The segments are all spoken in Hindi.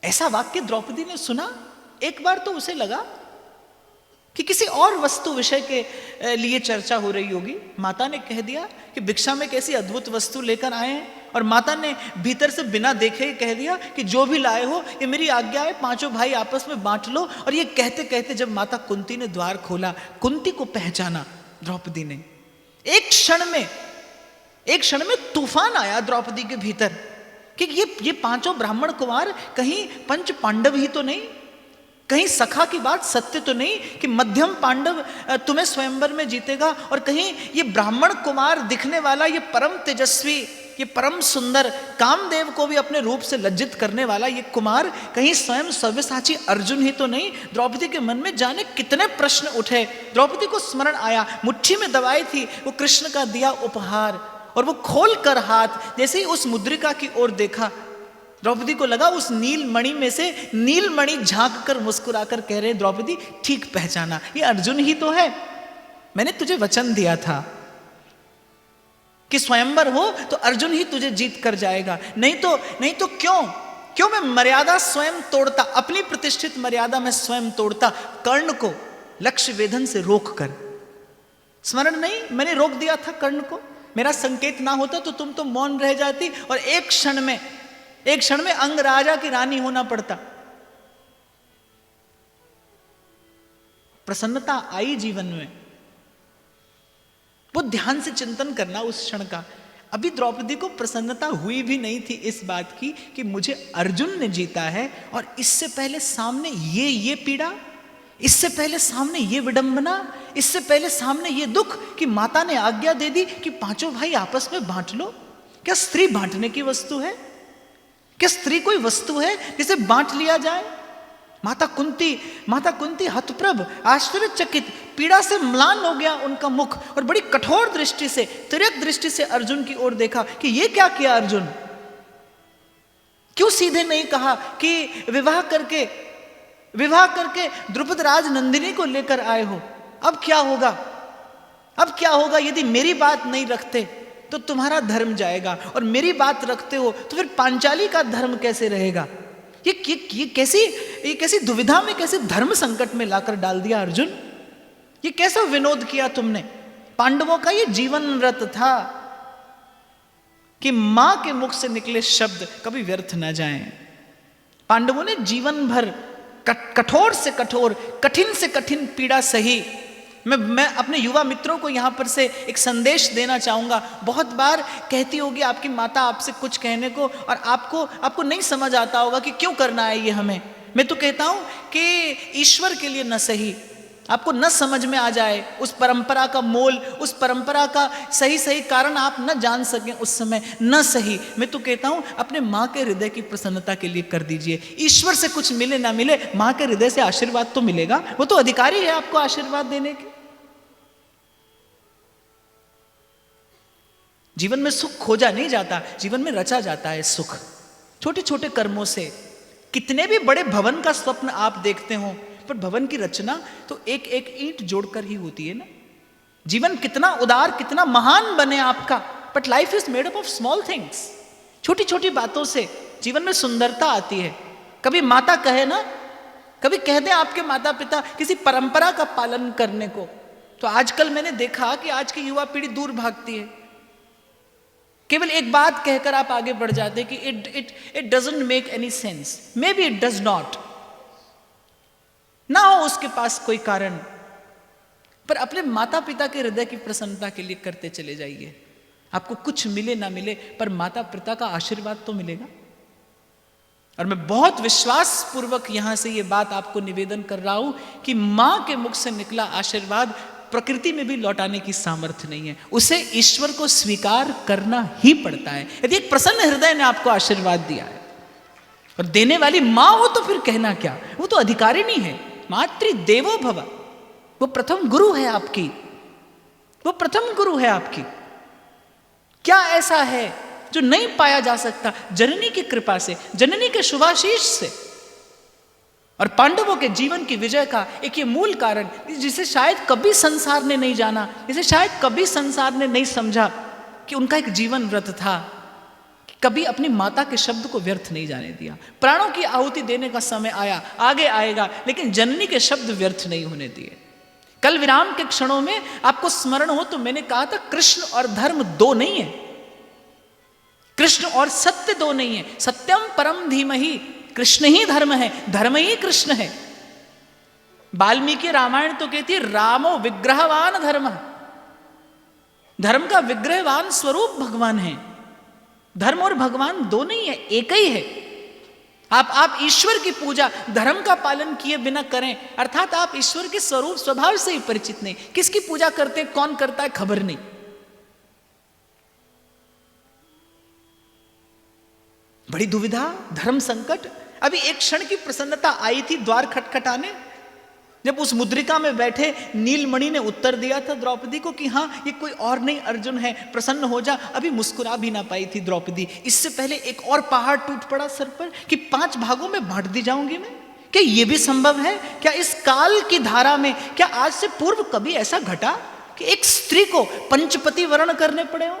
ऐसा वाक्य द्रौपदी ने सुना, एक बार तो उसे लगा कि किसी और वस्तु विषय के लिए चर्चा हो रही होगी। माता ने कह दिया कि भिक्षा में कैसी अद्भुत वस्तु लेकर आए हैं, और माता ने भीतर से बिना देखे ही कह दिया कि जो भी लाए हो ये मेरी आज्ञा है, पांचों भाई आपस में बांट लो। और ये कहते कहते जब माता कुंती ने द्वार खोला, कुंती को पहचाना द्रौपदी ने। एक क्षण में तूफान आया द्रौपदी के भीतर कि ये पांचों ब्राह्मण कुमार कहीं पंच पांडव ही तो नहीं, कहीं सखा की बात सत्य तो नहीं कि मध्यम पांडव तुम्हें स्वयंवर में जीतेगा, और कहीं ये ब्राह्मण कुमार दिखने वाला, ये परम तेजस्वी, ये परम सुंदर, कामदेव को भी अपने रूप से लज्जित करने वाला ये कुमार कहीं स्वयं सव्यसाची अर्जुन ही तो नहीं। द्रौपदी के मन में जाने कितने प्रश्न उठे। द्रौपदी को स्मरण आया, मुट्ठी में दवाई थी वो कृष्ण का दिया उपहार, और वो खोल कर हाथ जैसे ही उस मुद्रिका की ओर देखा, द्रौपदी को लगा उस नीलमणि में से नीलमणि झांक कर मुस्कुराकर कह रहे, द्रौपदी ठीक पहचाना, ये अर्जुन ही तो है। मैंने तुझे वचन दिया था कि स्वयंवर हो तो अर्जुन ही तुझे जीत कर जाएगा, नहीं तो क्यों मैं मर्यादा स्वयं तोड़ता, अपनी प्रतिष्ठित मर्यादा में स्वयं तोड़ता, कर्ण को लक्ष्य वेधन से रोक कर। स्मरण नहीं, मैंने रोक दिया था कर्ण को, मेरा संकेत ना होता तो तुम तो मौन रह जाती, और एक क्षण में अंगराजा की रानी होना पड़ता। प्रसन्नता आई जीवन में, वो ध्यान से चिंतन करना उस क्षण का। अभी द्रौपदी को प्रसन्नता हुई भी नहीं थी इस बात की कि मुझे अर्जुन ने जीता है, और इससे पहले सामने ये पीड़ा, इससे पहले सामने ये विडंबना, इससे पहले सामने ये दुख कि माता ने आज्ञा दे दी कि पांचों भाई आपस में बांट लो। क्या स्त्री बांटने की वस्तु है? क्या स्त्री कोई वस्तु है जिसे बांट लिया जाए? माता कुंती हतप्रभ, आश्चर्यचकित, पीड़ा से म्लान हो गया उनका मुख, और बड़ी कठोर दृष्टि से, तिर्यक दृष्टि से अर्जुन की ओर देखा कि ये क्या किया अर्जुन? क्यों सीधे नहीं कहा कि विवाह करके द्रुपद राज नंदिनी को लेकर आए हो? अब क्या होगा यदि मेरी बात नहीं रखते तो तुम्हारा धर्म जाएगा, और मेरी बात रखते हो तो फिर पांचाली का धर्म कैसे रहेगा? ये कैसी दुविधा में, कैसे धर्म संकट में लाकर डाल दिया अर्जुन। ये कैसा विनोद किया तुमने? पांडवों का ये जीवन व्रत था कि मां के मुख से निकले शब्द कभी व्यर्थ न जाएं। पांडवों ने जीवन भर कठोर से कठोर, कठिन से कठिन पीड़ा सही। मैं अपने युवा मित्रों को यहां पर से एक संदेश देना चाहूंगा। बहुत बार कहती होगी आपकी माता आपसे कुछ कहने को, और आपको नहीं समझ आता होगा कि क्यों करना है ये हमें। मैं तो कहता हूं कि ईश्वर के लिए न सही, आपको न समझ में आ जाए उस परंपरा का मोल, उस परंपरा का सही कारण आप न जान सकें उस समय, न सही। मैं तो कहता हूं अपने माँ के हृदय की प्रसन्नता के लिए कर दीजिए। ईश्वर से कुछ मिले ना मिले, माँ के हृदय से आशीर्वाद तो मिलेगा, वो तो अधिकारी है आपको आशीर्वाद देने के। जीवन में सुख खोजा नहीं जाता, जीवन में रचा जाता है सुख छोटे छोटे कर्मों से। कितने भी बड़े भवन का स्वप्न आप देखते हो, पर भवन की रचना तो एक एक ईंट जोड़कर ही होती है ना। जीवन कितना उदार, कितना महान बने आपका, but life is made up of small things. छोटी छोटी बातों से जीवन में सुंदरता आती है। कभी माता कहे ना, कभी कह दे आपके माता पिता किसी परंपरा का पालन करने को, तो आजकल मैंने देखा कि आज की युवा पीढ़ी दूर भागती है। केवल एक बात कहकर आप आगे बढ़ जाते कि it doesn't make any sense, may be it does not, ना हो उसके पास कोई कारण, पर अपने माता पिता के हृदय की प्रसन्नता के लिए करते चले जाइए। आपको कुछ मिले ना मिले, पर माता पिता का आशीर्वाद तो मिलेगा। और मैं बहुत विश्वास पूर्वक यहां से ये बात आपको निवेदन कर रहा हूं कि मां के मुख से निकला आशीर्वाद प्रकृति में भी लौटाने की सामर्थ्य नहीं है, उसे ईश्वर को स्वीकार करना ही पड़ता है। यदि एक प्रसन्न हृदय ने आपको आशीर्वाद दिया है और देने वाली मां हो तो फिर कहना क्या, वो तो अधिकारिणी है। मातृ देवो भव, वो प्रथम गुरु है आपकी, वो प्रथम गुरु है आपकी। क्या ऐसा है जो नहीं पाया जा सकता जननी की कृपा से, जननी के शुभाशीष से। और पांडवों के जीवन की विजय का एक ये मूल कारण, जिसे शायद कभी संसार ने नहीं जाना, जिसे शायद कभी संसार ने नहीं समझा कि उनका एक जीवन व्रत था। कभी अपनी माता के शब्द को व्यर्थ नहीं जाने दिया। प्राणों की आहुति देने का समय आया, आगे आएगा, लेकिन जननी के शब्द व्यर्थ नहीं होने दिए। कल विराम के क्षणों में आपको स्मरण हो तो मैंने कहा था कृष्ण और धर्म दो नहीं है, कृष्ण और सत्य दो नहीं है। सत्यम परम धीमहि, कृष्ण ही धर्म है, धर्म ही कृष्ण है। वाल्मीकि रामायण तो कहती है रामो विग्रहवान धर्म, धर्म का विग्रहवान स्वरूप भगवान है। धर्म और भगवान दो नहीं है, एक ही है। आप ईश्वर की पूजा धर्म का पालन किए बिना करें, अर्थात आप ईश्वर के स्वरूप स्वभाव से ही परिचित नहीं। किसकी पूजा करते, कौन करता है, खबर नहीं। बड़ी दुविधा, धर्म संकट। अभी एक क्षण की प्रसन्नता आई थी द्वार खटखटाने, जब उस मुद्रिका में बैठे नीलमणि ने उत्तर दिया था द्रौपदी को कि हाँ ये कोई और नहीं अर्जुन है, प्रसन्न हो जा। अभी मुस्कुरा भी ना पाई थी द्रौपदी, इससे पहले एक और पहाड़ टूट पड़ा सर पर कि 5 भागों में बांट दी जाऊंगी मैं। क्या ये भी संभव है? क्या इस काल की धारा में, क्या आज से पूर्व कभी ऐसा घटा कि एक स्त्री को पंचपति वर्ण करने पड़े हो?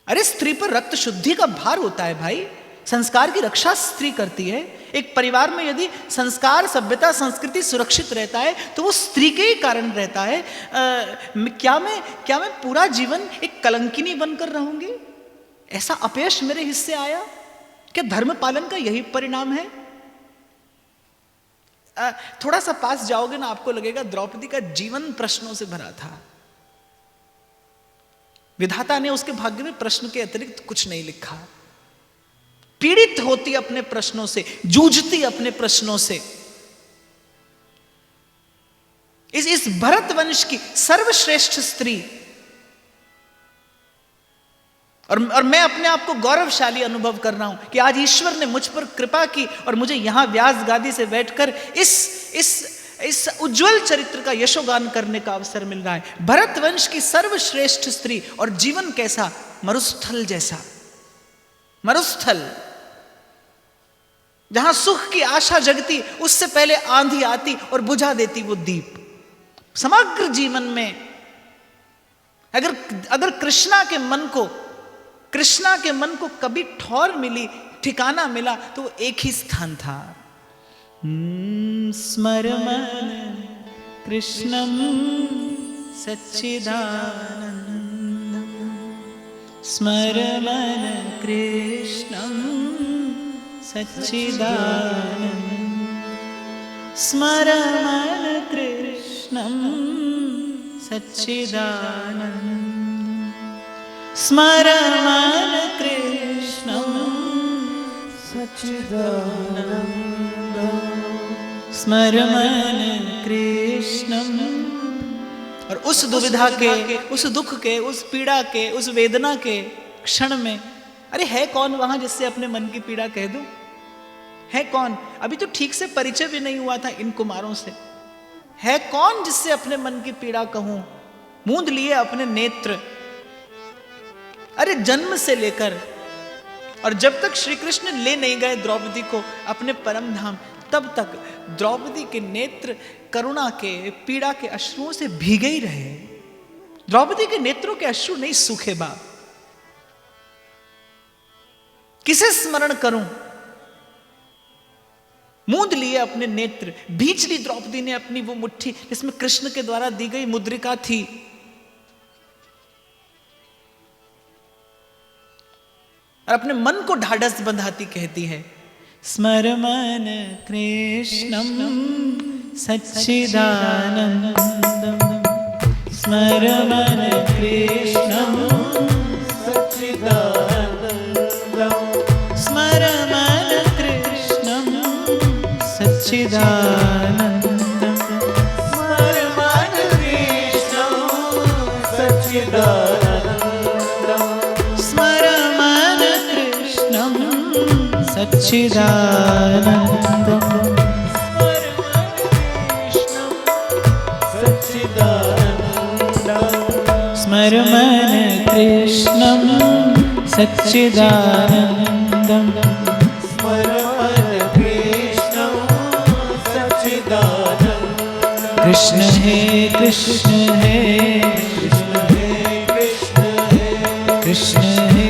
अरे स्त्री पर रक्त शुद्धि का भार होता है भाई, संस्कार की रक्षा स्त्री करती है। एक परिवार में यदि संस्कार, सभ्यता, संस्कृति सुरक्षित रहता है तो वो स्त्री के ही कारण रहता है। क्या मैं पूरा जीवन एक कलंकिनी बनकर रहूंगी? ऐसा अपयश मेरे हिस्से आया? क्या धर्म पालन का यही परिणाम है? थोड़ा सा पास जाओगे ना, आपको लगेगा द्रौपदी का जीवन प्रश्नों से भरा था। विधाता ने उसके भाग्य में प्रश्न के अतिरिक्त कुछ नहीं लिखा। पीड़ित होती अपने प्रश्नों से, जूझती अपने प्रश्नों से। इस भरत वंश की सर्वश्रेष्ठ स्त्री, और मैं अपने आप को गौरवशाली अनुभव कर रहा हूं कि आज ईश्वर ने मुझ पर कृपा की और मुझे यहां व्यास गादी से बैठकर इस उज्जवल चरित्र का यशोगान करने का अवसर मिल रहा है। भरत वंश की सर्वश्रेष्ठ स्त्री, और जीवन कैसा, मरुस्थल जैसा। मरुस्थल, जहां सुख की आशा जगती, उससे पहले आंधी आती और बुझा देती वो दीप। समग्र जीवन में अगर कृष्णा के मन को कभी ठौर मिली, ठिकाना मिला, तो वो एक ही स्थान था। स्मरमन कृष्णम सच्चिदानंदम, स्मरमन कृष्णम सच्चिदानंदम, स्मरमन कृष्णम सच्चिदानंदम, स्मरमन कृष्णम सच्चिदानंदम, स्मरमन कृष्णम। और उस दुविधा के, उस दुख के, उस पीड़ा के, उस वेदना के क्षण में, अरे है कौन वहां जिससे अपने मन की पीड़ा कह दूं? है कौन? अभी तो ठीक से परिचय भी नहीं हुआ था इन कुमारों से। है कौन जिससे अपने मन की पीड़ा कहूं? मूंद लिए अपने नेत्र। अरे जन्म से लेकर और जब तक श्री कृष्ण ले नहीं गए द्रौपदी को अपने परम धाम, तब तक द्रौपदी के नेत्र करुणा के, पीड़ा के अश्रुओं से भीगे ही रहे। द्रौपदी के नेत्रों के अश्रु नहीं सूखे बाप। किसे स्मरण करूं? मूंद लिए अपने नेत्र, भींच ली द्रौपदी ने अपनी वो मुट्ठी जिसमें कृष्ण के द्वारा दी गई मुद्रिका थी। और अपने मन को ढाढ़स बंधाती कहती है, स्मरमन कृष्णम सच्चिदानंदम, स्मरमन कृष्णम सच्चिदानंदम, स्मरमन कृष्णम सच्चिदानंदम, स्मरमन कृष्णम सच्चिदानंदम, स्मरमन कृष्णम सच्चिदानंदम, स्मरमन कृष्णम सच्चिदानंदम, स्मरमन कृष्णम सच्चिदानंदम। कृष्ण है कृष्ण है कृष्ण है कृष्ण है कृष्ण है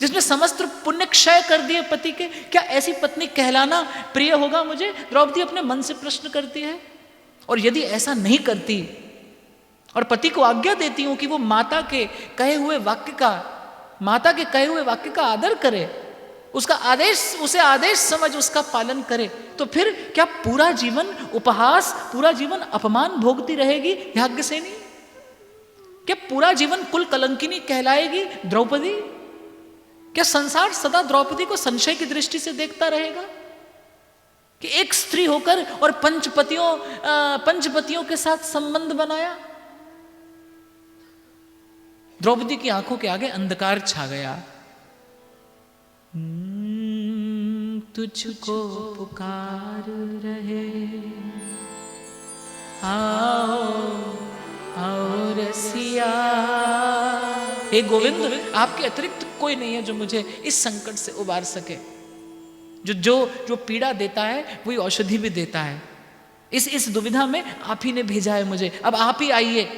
जिसने समस्त पुण्य क्षय कर दिए पति के, क्या ऐसी पत्नी कहलाना प्रिय होगा मुझे? द्रौपदी अपने मन से प्रश्न करती है। और यदि ऐसा नहीं करती और पति को आज्ञा देती हूं कि वो माता के कहे हुए वाक्य का आदर करे, उसका आदेश, उसे आदेश समझ उसका पालन करे, तो फिर क्या पूरा जीवन उपहास, पूरा जीवन अपमान भोगती रहेगी याज्ञसेनी? क्या पूरा जीवन कुल कलंकिनी कहलाएगी द्रौपदी? क्या संसार सदा द्रौपदी को संशय की दृष्टि से देखता रहेगा कि एक स्त्री होकर और पंचपतियों के साथ संबंध बनाया? द्रौपदी की आंखों के आगे अंधकार छा गया। तुझको पुकार रहे, आओ आओ रसिया। हे गोविंद, आपके अतिरिक्त कोई नहीं है जो मुझे इस संकट से उबार सके। जो पीड़ा देता है वही औषधि भी देता है। इस दुविधा में आप ही ने भेजा है मुझे। अब आप ही आइए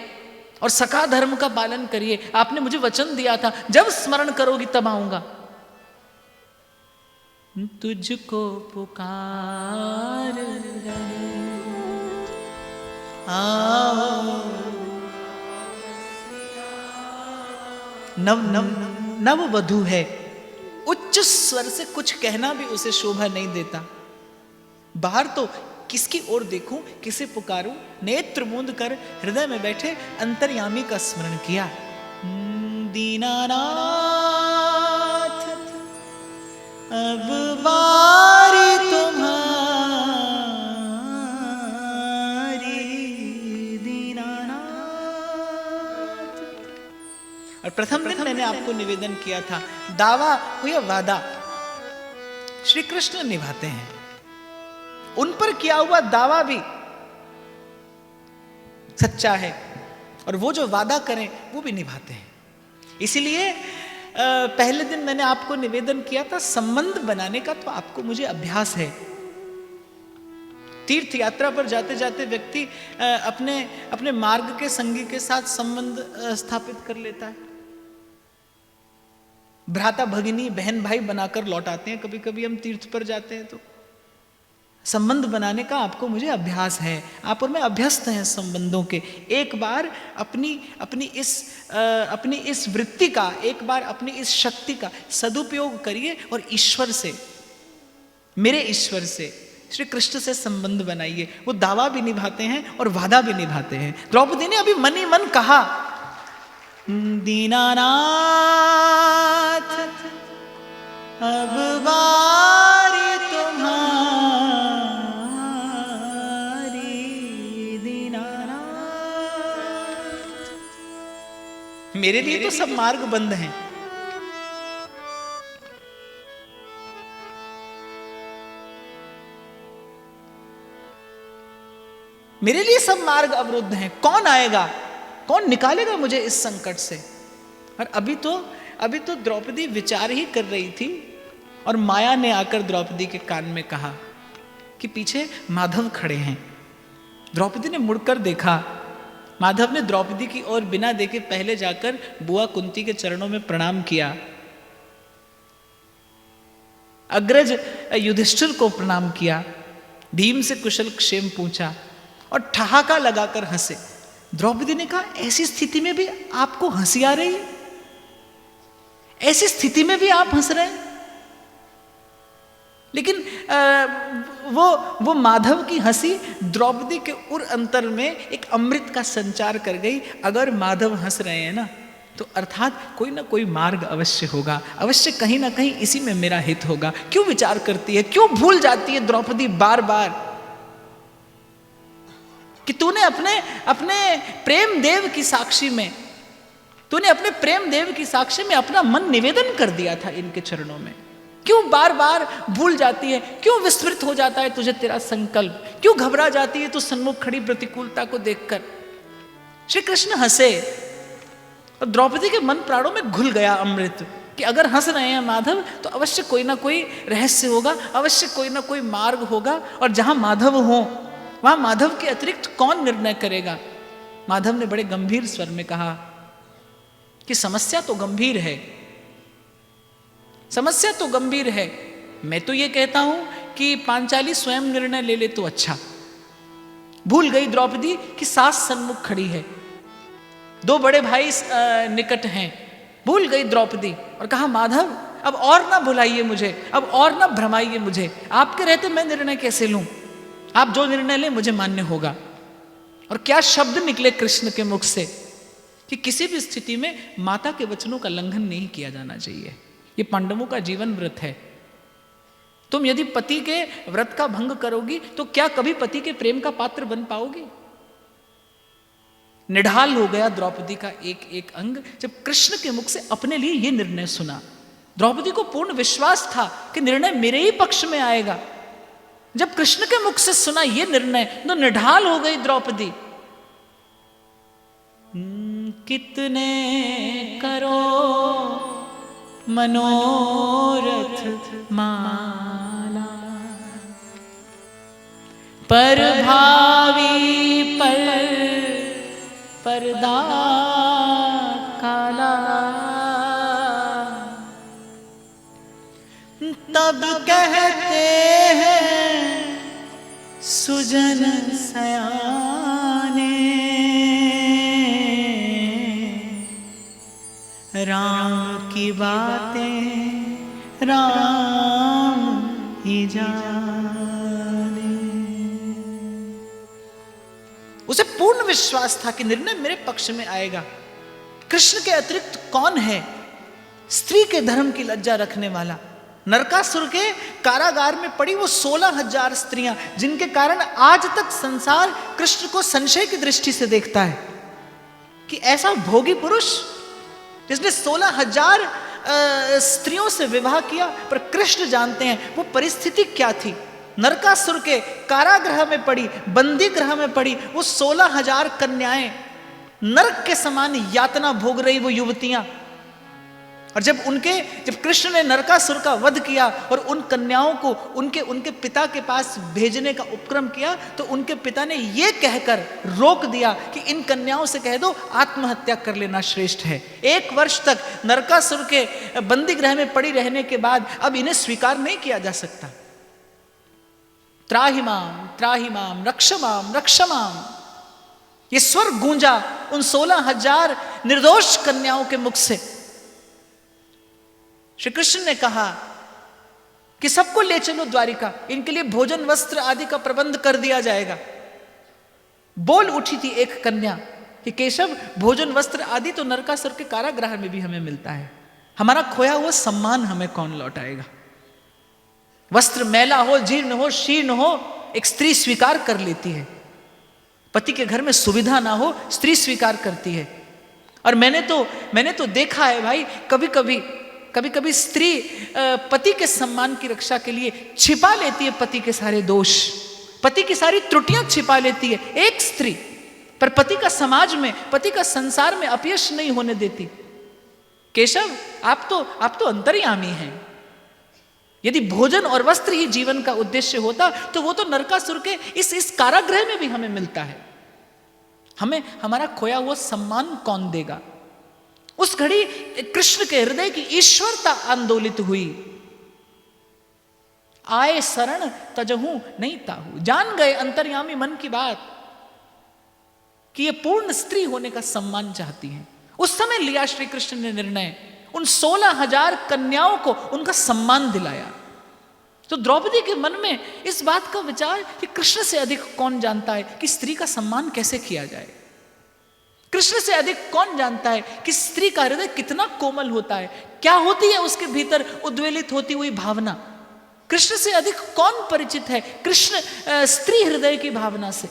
और सखा धर्म का पालन करिए। आपने मुझे वचन दिया था, जब स्मरण करोगी तब आऊंगा। तुझको पुकार रहे, आओ। नव वधू है, उच्च स्वर से कुछ कहना भी उसे शोभा नहीं देता। बाहर तो किसकी ओर देखूं, किसे पुकारूं? नेत्र मूंद कर हृदय में बैठे अंतर्यामी का स्मरण किया। दीनानाथ अब बारी तुम्हारी, दीनानाथ। और प्रथम दिन मैंने आपको निवेदन किया था, दावा हुआ वादा श्री कृष्ण निभाते हैं। उन पर किया हुआ दावा भी सच्चा है और वो जो वादा करें वो भी निभाते हैं। इसीलिए पहले दिन मैंने आपको निवेदन किया था, संबंध बनाने का तो आपको मुझे अभ्यास है। तीर्थ यात्रा पर जाते जाते व्यक्ति अपने मार्ग के संगी के साथ संबंध स्थापित कर लेता है। भ्राता भगिनी बहन भाई बनाकर लौटाते हैं। कभी कभी हम तीर्थ पर जाते हैं तो संबंध बनाने का आपको मुझे अभ्यास है। आप और मैं अभ्यस्त हैं संबंधों के। एक बार अपनी इस वृत्ति का, एक बार अपनी इस शक्ति का सदुपयोग करिए और ईश्वर से, मेरे ईश्वर से, श्री कृष्ण से संबंध बनाइए। वो दावा भी निभाते हैं और वादा भी निभाते हैं। द्रौपदी ने अभी मन ही मन कहा, दीनानाथ अब बारी तुम्हारी, दीनानाथ। मेरे लिए तो सब मार्ग बंद हैं। मेरे लिए सब मार्ग अवरुद्ध हैं। कौन आएगा, कौन निकालेगा मुझे इस संकट से? और अभी तो द्रौपदी विचार ही कर रही थी और माया ने आकर द्रौपदी के कान में कहा कि पीछे माधव खड़े हैं। द्रौपदी ने मुड़कर देखा। माधव ने द्रौपदी की ओर बिना देखे पहले जाकर बुआ कुंती के चरणों में प्रणाम किया। अग्रज युधिष्ठिर को प्रणाम किया। भीम से कुशल क्षेम पूछा और ठहाका लगाकर हंसे। द्रौपदी ने कहा, ऐसी स्थिति में भी आपको हंसी आ रही है? ऐसी स्थिति में भी आप हंस रहे हैं? लेकिन वो माधव की हंसी द्रौपदी के उर अंतर में एक अमृत का संचार कर गई। अगर माधव हंस रहे हैं ना, तो अर्थात कोई ना कोई मार्ग अवश्य होगा, अवश्य कहीं ना कहीं इसी में मेरा हित होगा। क्यों विचार करती है, क्यों भूल जाती है द्रौपदी बार बार कि तूने अपने प्रेम देव की साक्षी में, तूने अपने प्रेम देव की साक्षी में अपना मन निवेदन कर दिया था इनके चरणों में। क्यों बार बार भूल जाती है? क्यों विस्मृत हो जाता है तुझे तेरा संकल्प? क्यों घबरा जाती है तू सन्मुख खड़ी प्रतिकूलता को देखकर? श्री कृष्ण हंसे और द्रौपदी के मन प्राणों में घुल गया अमृत कि अगर हंस रहे हैं माधव तो अवश्य कोई ना कोई रहस्य होगा, अवश्य कोई ना कोई मार्ग होगा। और जहां माधव हो वहां माधव के अतिरिक्त कौन निर्णय करेगा? माधव ने बड़े गंभीर स्वर में कहा कि समस्या तो गंभीर है, समस्या तो गंभीर है। मैं तो ये कहता हूं कि पांचाली स्वयं निर्णय ले ले तो अच्छा। भूल गई द्रौपदी कि सास सन्मुख खड़ी है, दो बड़े भाई निकट हैं। भूल गई द्रौपदी और कहा माधव अब और ना भुलाइए मुझे, अब और ना भ्रमाइए मुझे, आपके रहते मैं निर्णय कैसे लूं, आप जो निर्णय लें मुझे मान्य होगा। और क्या शब्द निकले कृष्ण के मुख से कि किसी भी स्थिति में माता के वचनों का लंघन नहीं किया जाना चाहिए। ये पांडवों का जीवन व्रत है। तुम यदि पति के व्रत का भंग करोगी तो क्या कभी पति के प्रेम का पात्र बन पाओगी? निढाल हो गया द्रौपदी का एक एक अंग जब कृष्ण के मुख से अपने लिए यह निर्णय सुना। द्रौपदी को पूर्ण विश्वास था कि निर्णय मेरे ही पक्ष में आएगा। जब कृष्ण के मुख से सुना यह निर्णय तो निढाल हो गई द्रौपदी। कितने करो मनोरथ माला, पर भावी पर्दा काला, तब कहते हैं सुजन सयाने, राम की बातें राम ही जाने। उसे पूर्ण विश्वास था कि निर्णय मेरे पक्ष में आएगा। कृष्ण के अतिरिक्त कौन है स्त्री के धर्म की लज्जा रखने वाला? नरकासुर के कारागार में पड़ी वो 16,000 स्त्रियां जिनके कारण आज तक संसार कृष्ण को संशय की दृष्टि से देखता है कि ऐसा भोगी पुरुष जिसने 16,000 स्त्रियों से विवाह किया। पर कृष्ण जानते हैं वो परिस्थिति क्या थी। नरकासुर के कारागृह में पड़ी, बंदी गृह में पड़ी वो 16,000 कन्याएं, नरक के समान यातना भोग रही वो युवतियां। और जब कृष्ण ने नरकासुर का वध किया और उन कन्याओं को उनके पिता के पास भेजने का उपक्रम किया तो उनके पिता ने यह कहकर रोक दिया कि इन कन्याओं से कह दो आत्महत्या कर लेना श्रेष्ठ है। 1 वर्ष तक नरकासुर के बंदी गृह में पड़ी रहने के बाद अब इन्हें स्वीकार नहीं किया जा सकता। त्राहिमाम त्राहिमाम रक्षमाम रक्षमाम, ये स्वर गूंजा उन 16,000 निर्दोष कन्याओं के मुख से। श्री कृष्ण ने कहा कि सबको ले चलो द्वारिका, इनके लिए भोजन वस्त्र आदि का प्रबंध कर दिया जाएगा। बोल उठी थी एक कन्या कि केशव भोजन वस्त्र आदि तो नरकासुर के कारागृह में भी हमें मिलता है, हमारा खोया हुआ सम्मान हमें कौन लौटाएगा? वस्त्र मैला हो, जीर्ण हो, शीर्ण हो, एक स्त्री स्वीकार कर लेती है। पति के घर में सुविधा ना हो, स्त्री स्वीकार करती है। और मैंने तो देखा है भाई, कभी कभी स्त्री पति के सम्मान की रक्षा के लिए छिपा लेती है पति के सारे दोष, पति की सारी त्रुटियां छिपा लेती है एक स्त्री, पर पति का समाज में, पति का संसार में अपयश नहीं होने देती। केशव आप तो अंतर्यामी हैं। यदि भोजन और वस्त्र ही जीवन का उद्देश्य होता तो वो तो नरकासुर के इस कारागृह में भी हमें मिलता है। हमें हमारा खोया हुआ सम्मान कौन देगा? उस घड़ी कृष्ण के हृदय की ईश्वरता आंदोलित हुई। आए शरण तजहू नहीं ताहू, जान गए अंतर्यामी मन की बात कि ये पूर्ण स्त्री होने का सम्मान चाहती हैं। उस समय लिया श्री कृष्ण ने निर्णय, उन 16,000 कन्याओं को उनका सम्मान दिलाया। तो द्रौपदी के मन में इस बात का विचार कि कृष्ण से अधिक कौन जानता है कि स्त्री का सम्मान कैसे किया जाए? कृष्ण से अधिक कौन जानता है कि स्त्री का हृदय कितना कोमल होता है, क्या होती है उसके भीतर उद्वेलित होती हुई भावना? कृष्ण से अधिक कौन परिचित है कृष्ण स्त्री हृदय की भावना से?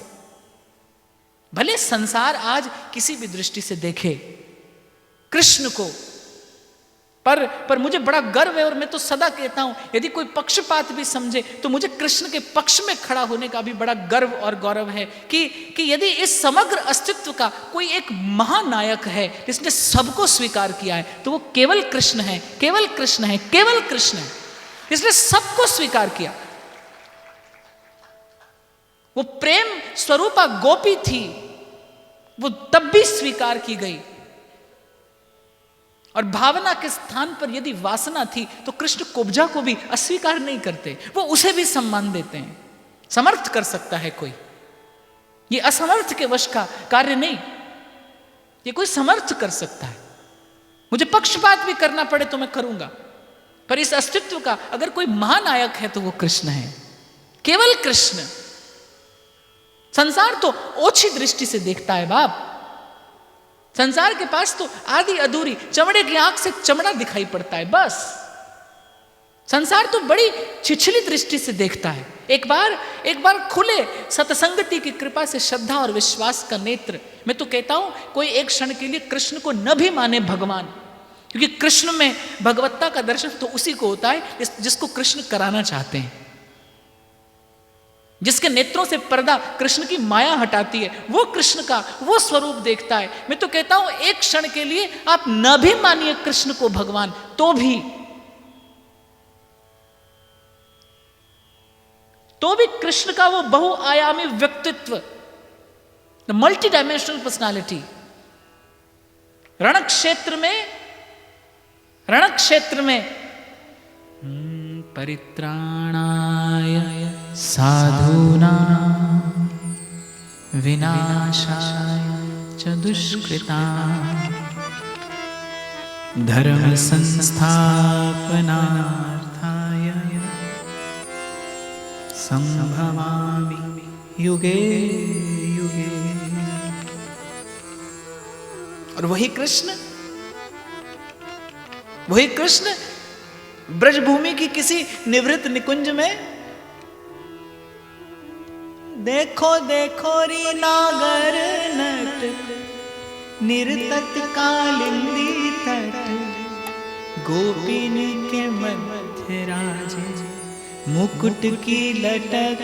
भले संसार आज किसी भी दृष्टि से देखे कृष्ण को, पर मुझे बड़ा गर्व है और मैं तो सदा कहता हूं यदि कोई पक्षपात भी समझे तो मुझे कृष्ण के पक्ष में खड़ा होने का भी बड़ा गर्व और गौरव है कि यदि इस समग्र अस्तित्व का कोई एक महानायक है जिसने सबको स्वीकार किया है तो वो केवल कृष्ण है, केवल कृष्ण है, केवल कृष्ण है, जिसने सबको स्वीकार किया। वो प्रेम स्वरूपा गोपी थी, वो तब भी स्वीकार की गई। और भावना के स्थान पर यदि वासना थी तो कृष्ण कुब्जा को भी अस्वीकार नहीं करते, वो उसे भी सम्मान देते हैं। समर्थ कर सकता है कोई, ये असमर्थ के वश का कार्य नहीं, ये कोई समर्थ कर सकता है। मुझे पक्षपात भी करना पड़े तो मैं करूंगा, पर इस अस्तित्व का अगर कोई महानायक है तो वो कृष्ण है, केवल कृष्ण। संसार तो ओछी दृष्टि से देखता है बाप, संसार के पास तो आधी अधूरी चमड़े की आंख से चमड़ा दिखाई पड़ता है बस। संसार तो बड़ी छिछली दृष्टि से देखता है। एक बार खुले सतसंगति की कृपा से श्रद्धा और विश्वास का नेत्र, मैं तो कहता हूं कोई एक क्षण के लिए कृष्ण को न भी माने भगवान, क्योंकि कृष्ण में भगवत्ता का दर्शन तो उसी को होता है जिसको कृष्ण कराना चाहते हैं, जिसके नेत्रों से पर्दा कृष्ण की माया हटाती है, वो कृष्ण का वो स्वरूप देखता है। मैं तो कहता हूं एक क्षण के लिए आप न भी मानिए कृष्ण को भगवान, तो भी कृष्ण का वो बहुआयामी व्यक्तित्व, द मल्टी डायमेंशनल पर्सनालिटी, रण क्षेत्र में परित्राणाय साधूनां विनाशाय च दुष्कृतां धर्म संस्थापनार्थाय संभवामि युगे युगे। और वही कृष्ण ब्रजभूमि की किसी निवृत्त निकुंज में देखो देखो री नागर नट निर्तत कालिंदी तट गोपिन के मध्य राजे मुकुट की लटक।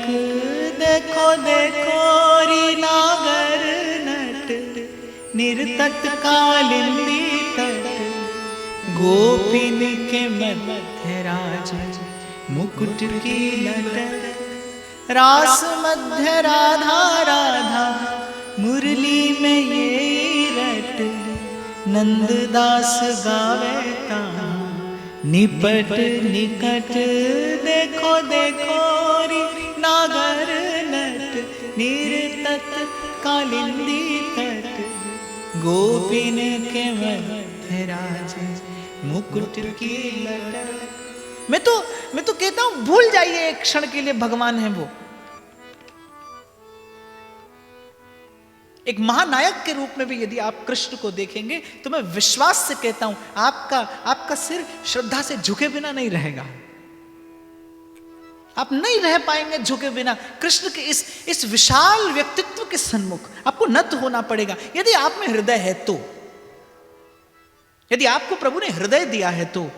देखो देखो री नागर नट निर्तत कालिंदी तट गोपिन के मध्य राजे मुकुट की लटक। रास मध्य राधा राधा मुरली में ये रट नंददास गावे ताना निपट निकट। देखो देखो री नागर नट निर्तत कालिंदी तट गोपिन के मध्य राजे मुकुट की लटक। मैं तो कहता हूं भूल जाइए एक क्षण के लिए भगवान है वो। एक महानायक के रूप में भी यदि आप कृष्ण को देखेंगे तो मैं विश्वास से कहता हूं आपका सिर श्रद्धा से झुके बिना नहीं रहेगा। आप नहीं रह पाएंगे झुके बिना कृष्ण के इस विशाल व्यक्तित्व के सन्मुख। आपको नत होना पड़ेगा यदि आप में हृदय है तो, यदि आपको प्रभु ने हृदय दिया है तो,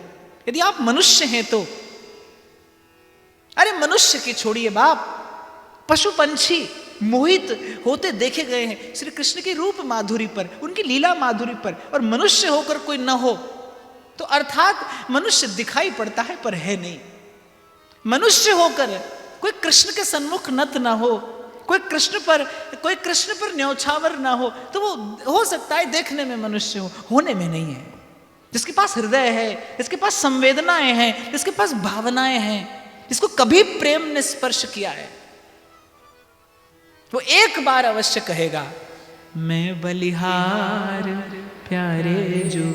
यदि आप मनुष्य हैं तो। अरे मनुष्य की छोड़िए बाप, पशु पंछी मोहित होते देखे गए हैं श्री कृष्ण की रूप माधुरी पर, उनकी लीला माधुरी पर। और मनुष्य होकर कोई न हो तो अर्थात मनुष्य दिखाई पड़ता है पर है नहीं। मनुष्य होकर कोई कृष्ण के सन्मुख नत ना हो, कोई कृष्ण पर न्यौछावर ना हो, तो वो हो सकता है देखने में मनुष्य हो, होने में नहीं है। जिसके पास हृदय है, जिसके पास संवेदनाएं हैं, जिसके पास भावनाएं हैं, जिसको कभी प्रेम ने स्पर्श किया है, वो एक बार अवश्य कहेगा मैं बलिहार प्यारे जो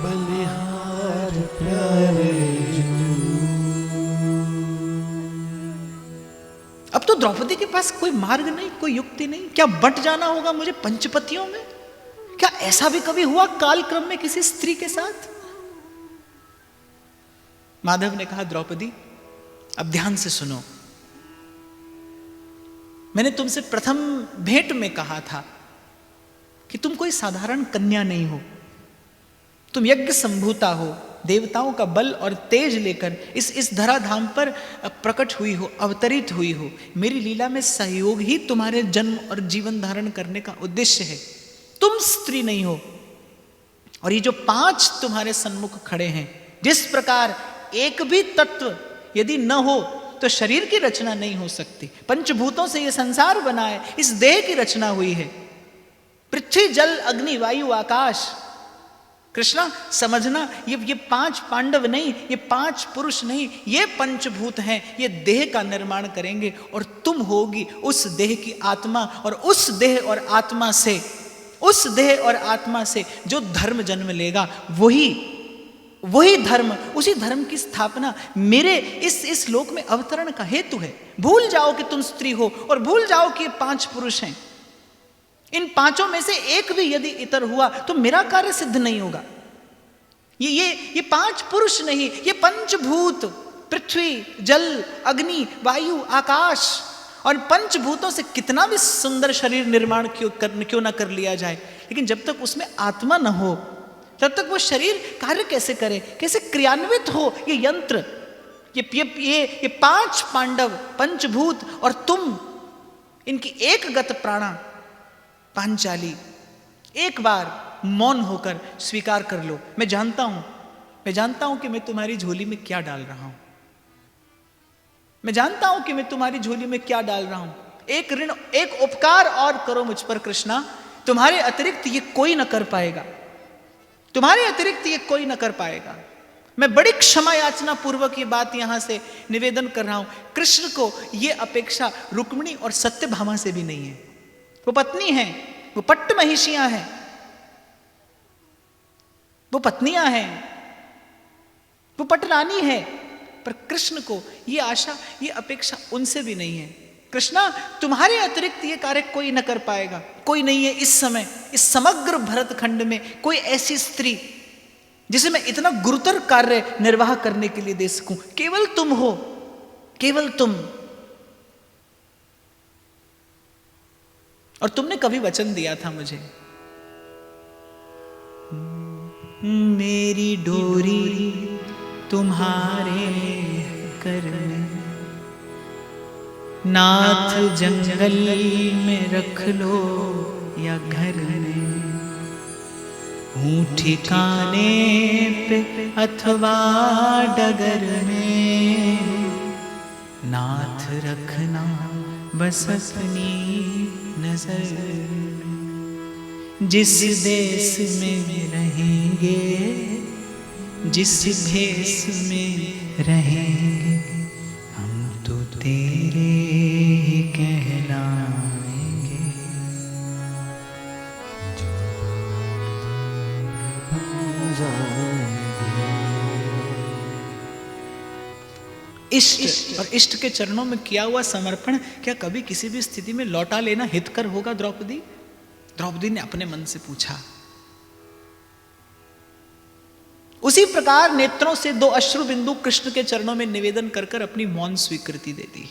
बलिहार प्यारे जो। अब तो द्रौपदी के पास कोई मार्ग नहीं, कोई युक्ति नहीं। क्या बट जाना होगा मुझे पंचपतियों में? क्या ऐसा भी कभी हुआ काल क्रम में किसी स्त्री के साथ? माधव ने कहा द्रौपदी अब ध्यान से सुनो, मैंने तुमसे प्रथम भेंट में कहा था कि तुम कोई साधारण कन्या नहीं हो, तुम यज्ञ संभूता हो, देवताओं का बल और तेज लेकर इस धराधाम पर प्रकट हुई हो, अवतरित हुई हो। मेरी लीला में सहयोग ही तुम्हारे जन्म और जीवन धारण करने का उद्देश्य है। तुम स्त्री नहीं हो। और ये जो 5 तुम्हारे सन्मुख खड़े हैं, जिस प्रकार एक भी तत्व यदि न हो तो शरीर की रचना नहीं हो सकती। पंचभूतों से यह संसार बना है, इस देह की रचना हुई है। पृथ्वी जल अग्नि वायु आकाश, कृष्णा समझना, ये 5 पांडव नहीं, ये 5 पुरुष नहीं, ये पंचभूत हैं, ये देह का निर्माण करेंगे और तुम होगी उस देह की आत्मा, और उस देह और आत्मा से, उस देह और आत्मा से जो धर्म जन्म लेगा वही धर्म, उसी धर्म की स्थापना मेरे इस लोक में अवतरण का हेतु है। भूल जाओ कि तुम स्त्री हो और भूल जाओ कि ये 5 पुरुष हैं। इन 5 में से एक भी यदि इतर हुआ तो मेरा कार्य सिद्ध नहीं होगा। ये 5 पुरुष नहीं, ये पंचभूत, पृथ्वी, जल, अग्नि, वायु, आकाश, और पंचभूतों से कितना भी सुंदर शरीर निर्माण क्यों ना कर लिया जाए, लेकिन जब तक उसमें आत्मा न हो तब तक वो शरीर कार्य कैसे करे, कैसे क्रियान्वित हो ये यंत्र। ये 5 पांडव, पंचभूत और तुम, इनकी एक गत प्राणा पांचाली, एक बार मौन होकर स्वीकार कर लो। मैं जानता हूं कि मैं तुम्हारी झोली में क्या डाल रहा हूं, मैं जानता हूं कि मैं तुम्हारी झोली में क्या डाल रहा हूं। एक ऋण, एक उपकार और करो मुझ पर कृष्णा, तुम्हारे अतिरिक्त ये कोई न कर पाएगा, तुम्हारे अतिरिक्त ये कोई न कर पाएगा। मैं बड़ी क्षमा याचना पूर्वक ये बात यहां से निवेदन कर रहा हूं। कृष्ण को ये अपेक्षा रुक्मिणी और सत्यभामा से भी नहीं है। वो पत्नी हैं, वो पट्ट महिषियां हैं, वो पत्नियां हैं, वो पटरानी है, पर कृष्ण को ये आशा, ये अपेक्षा उनसे भी नहीं है। कृष्णा, तुम्हारे अतिरिक्त ये कार्य कोई न कर पाएगा, कोई नहीं है इस समय, इस समग्र भरत खंड में कोई ऐसी स्त्री जिसे मैं इतना गुरुतर कार्य निर्वाह करने के लिए दे सकूं। केवल तुम हो, केवल तुम। और तुमने कभी वचन दिया था मुझे, मेरी डोरी तुम्हारे कर में, नाथ जंगल में रख लो या घर में, हूँ ठिकाने पे अथवा डगर में, नाथ रखना बस अपनी नजर में। जिस देश में रहेंगे, जिस भेष में रहेंगे, हम तो तेरे ही कहलाएंगे। इष्ट और इष्ट के चरणों में किया हुआ समर्पण क्या कभी किसी भी स्थिति में लौटा लेना हितकर होगा द्रौपदी? द्रौपदी ने अपने मन से पूछा। उसी प्रकार नेत्रों से 2 अश्रु बिंदु कृष्ण के चरणों में निवेदन कर अपनी मौन स्वीकृति दे दी।